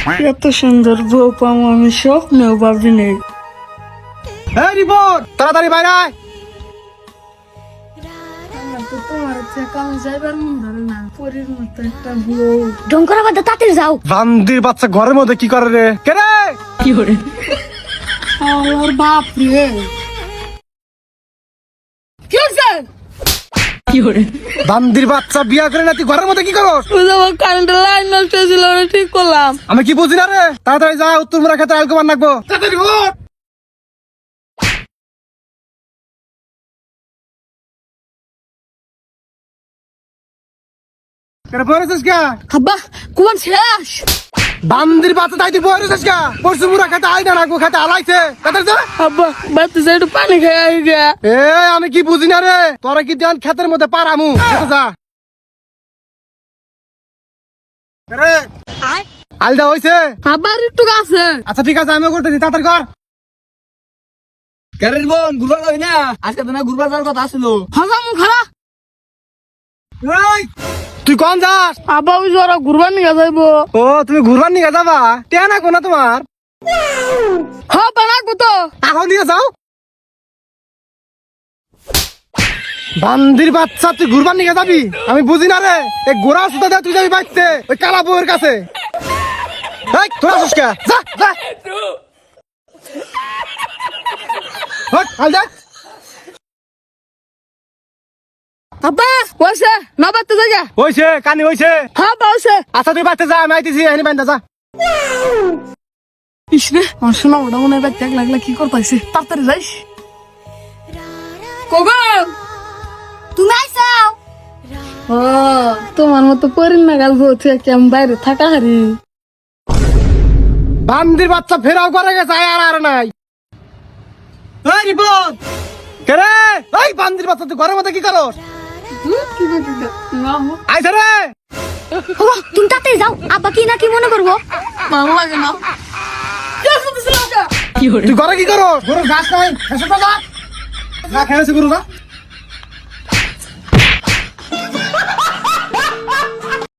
এত সুন্দর বউ পাবো আমি স্বপ্নেও ভাবি নেই। এই রিপোর্ট তাড়াতাড়ি বাইরে আয়। আমার তো তোমার থেকে আমি যাইবার মন ধরে না, পরীর মতো একটা বউ। ঢং করা বাদ দাও, তাড়াতাড়ি যাও। বান্দির বাচ্চা ঘরের মধ্যে কি করে রে? কে রে? কি করে আমার বাপ রে? কি হচ্ছে? কি করে বান্দির বাচ্চা বিয়া করে না তুই ঘরের মধ্যে কি করস? আমার কারেন্টের লাইন নষ্ট ছিল, ওটা ঠিক করলাম। আমি কি বুঝি না রে? তাড়াতাড়ি যা, উত্তর মুরা খেতে আলকমান রাখবো। তাড়াতাড়ি ওঠ। কেন বলেছিস কে? আব্বা কোন শেষ? বান্দির বাচ্চা তাই তুই বলেছিস কে? পরশু মুরা খেতে আইনা রাখবো, খেতে আলাইছে। তাড়াতাড়ি যা। আব্বা বাড়িতে একটু পানি খেয়ে আই গে। এ আমি কি বুঝি না রে? তোরা কি দেন ক্ষেতের মধ্যে পারামু? খেতে যা। রে আলদা হইছে? আবার একটু আছে। আচ্ছা ঠিক আছে, আমিও করতেছি, তাড়াতাড়ি কর। কেন বোন ঘুরবা যাবি না? আজকে তো না ঘুরবা যাওয়ার কথা ছিল। হাজামু খারা। এই, তুই কোন যাস? আব্বা ওই জরা ঘুরবার নিয়ে যাইবো। ও তুমি ঘুরবার নিয়ে যাবা? টেয়া না কোনা তোমার? হ্যাঁ বানাবো তো। এখন নিয়ে যাও। বান্দির বাচ্চা তুই ঘুরবার নিয়ে যাবি? আমি বুঝি না রে। এই গোড়া সুতা দিয়ে তুই যাবি বাইতে ওই কালা বউয়ের কাছে। এই তোরা আসিস কে? যা যা। হট হাল যা। আব্বা বসে না বাড়তে যাই। হইছে কানি হইছে। হ্যাঁ বসে। আচ্ছা তুই বাইতে যা, আমি আইতেছি, এনে বাইন্দা যা। ইসরে আমার শোনা ওটা মনে হয় ব্যাগ লাগলে কি করতেছে, তাড়াতাড়ি যাইস। কগো তুমি আইসাও। ও তোমার মতো পরিন না গাল বলছে কেমন বাইরে থাকা হারি। বান্দির বাচ্চা ফেরাও করে গেছে, আর আর নাই। এই রিপোর্ট কে রে? এই বান্দির বাচ্চা তুই ঘরের মধ্যে কি করস? কি করতে আইছে রে। ওগো, তুমি তাড়াতাড়ি যাও, আব্বা কি না কি মনে করবো। ভালো লাগে না। তুই ঘরে কি করস? গরুর ঘাস নাই, এসব তো যা। না খেয়েছে গরু না।